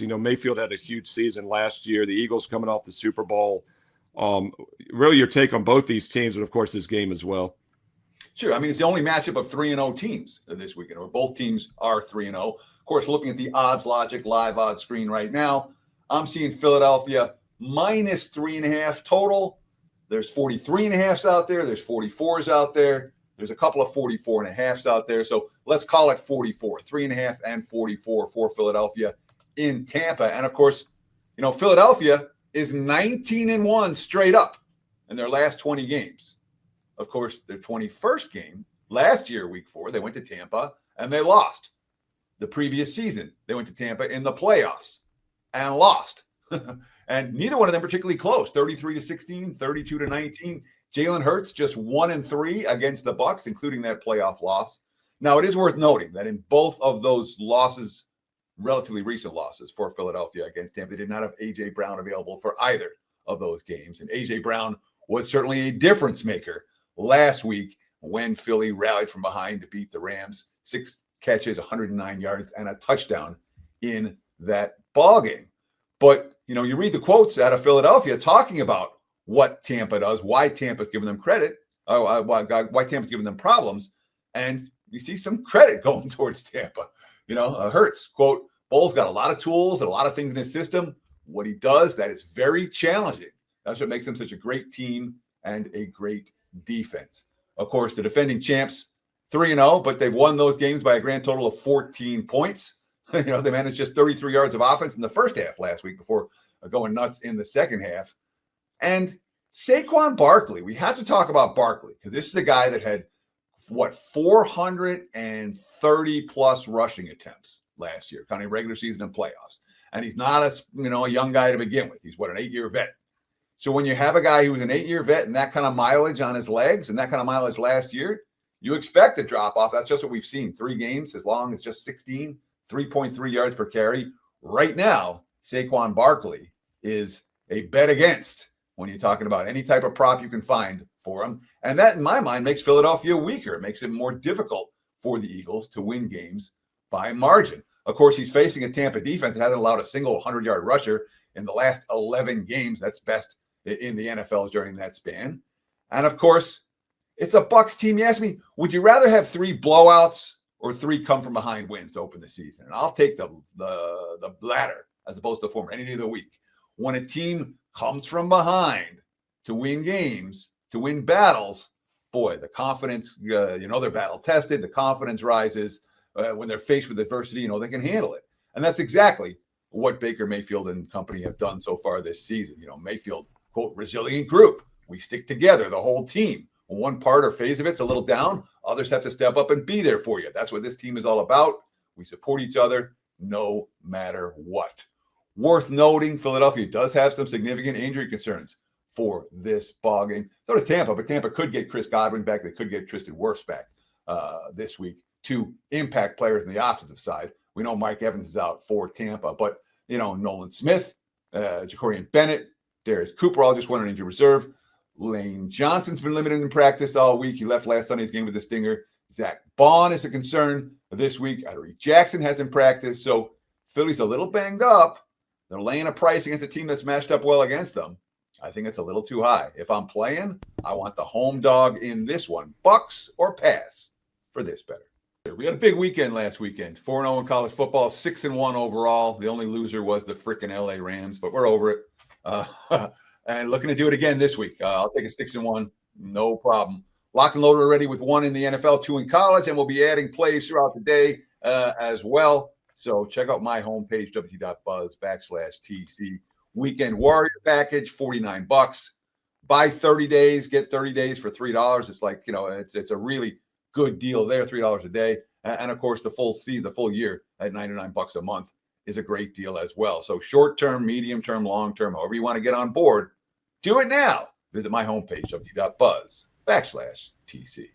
Mayfield had a huge season last year. The Eagles coming off the Super Bowl. Really your take on both these teams and, of course, this game as well. Sure. I mean, it's the only matchup of 3-0 teams this weekend, or both teams are 3-0. Of course, looking at the odds logic live odds screen right now, I'm seeing Philadelphia minus 3.5 total. There's 43.5s out there. There's 44s out there. There's a couple of 44.5s out there. So let's call it 44, 3.5 and 44 for Philadelphia in Tampa. And of course, Philadelphia is 19-1 straight up in their last 20 games. Of course, their 21st game last year, week 4, they went to Tampa and they lost. The previous season, they went to Tampa in the playoffs and lost. And neither one of them particularly close, 33-16, 32-19. Jalen Hurts just 1-3 against the Bucs, including that playoff loss. Now, it is worth noting that in both of those losses, relatively recent losses for Philadelphia against Tampa, they did not have A.J. Brown available for either of those games. And A.J. Brown was certainly a difference maker last week when Philly rallied from behind to beat the Rams. 6 catches, 109 yards, and a touchdown in that ball game. But, you read the quotes out of Philadelphia talking about what Tampa does, why Tampa's giving them credit, why Tampa's giving them problems, and you see some credit going towards Tampa. Hurts, quote, Bowles got a lot of tools and a lot of things in his system. What he does, that is very challenging. That's what makes him such a great team and a great defense. Of course, the defending champs, 3-0, but they've won those games by a grand total of 14 points. They managed just 33 yards of offense in the first half last week before going nuts in the second half. And Saquon Barkley, we have to talk about Barkley because this is a guy that had, 430 plus rushing attempts last year, counting regular season and playoffs. And he's not a young guy to begin with. He's an 8-year vet. So when you have a guy who was an 8-year vet and that kind of mileage on his legs and that kind of mileage last year, you expect a drop off. That's just what we've seen. 3 games as long as just 16, 3.3 yards per carry. Right now, Saquon Barkley is a bet against when you're talking about any type of prop you can find for him. And that, in my mind, makes Philadelphia weaker. It makes it more difficult for the Eagles to win games by margin. Of course, he's facing a Tampa defense that hasn't allowed a single 100-yard rusher in the last 11 games. That's best in the NFL during that span. And, of course, it's a Bucs team. You ask me, would you rather have 3 blowouts or 3 come-from-behind wins to open the season? And I'll take the latter as opposed to the former any day of the week. When a team comes from behind to win games, to win battles, boy, the confidence, they're battle-tested. The confidence rises. When they're faced with adversity, they can handle it. And that's exactly what Baker Mayfield and company have done so far this season. Mayfield, quote, resilient group. We stick together, the whole team. When one part or phase of it's a little down, others have to step up and be there for you. That's what this team is all about. We support each other no matter what. Worth noting, Philadelphia does have some significant injury concerns for this ball game. So does Tampa, but Tampa could get Chris Godwin back. They could get Tristan Wirfs back this week to impact players on the offensive side. We know Mike Evans is out for Tampa, but, Nolan Smith, Jacorian Bennett, Darius Cooper all just went on injury reserve. Lane Johnson's been limited in practice all week. He left last Sunday's game with a stinger. Zach Bond is a concern this week. Adoree Jackson hasn't practiced. So Philly's a little banged up. They're laying a price against a team that's matched up well against them. I think it's a little too high. If I'm playing, I want the home dog in this one. Bucks or pass for this better. We had a big weekend last weekend. 4-0 in college football, 6-1 overall. The only loser was the freaking LA Rams, but we're over it. And looking to do it again this week. I'll take a 6-1, no problem. Locked and loaded already with 1 in the NFL, 2 in college, and we'll be adding plays throughout the day as well. So check out my homepage, wt.buzz/TC. Weekend Warrior package, $49. Buy 30 days, get 30 days for $3. It's like, it's a really good deal there, $3 a day. And of course, the full season, the full year at $99 a month is a great deal as well. So short-term, medium-term, long-term, however you want to get on board, do it now. Visit my homepage, wt.buzz/TC.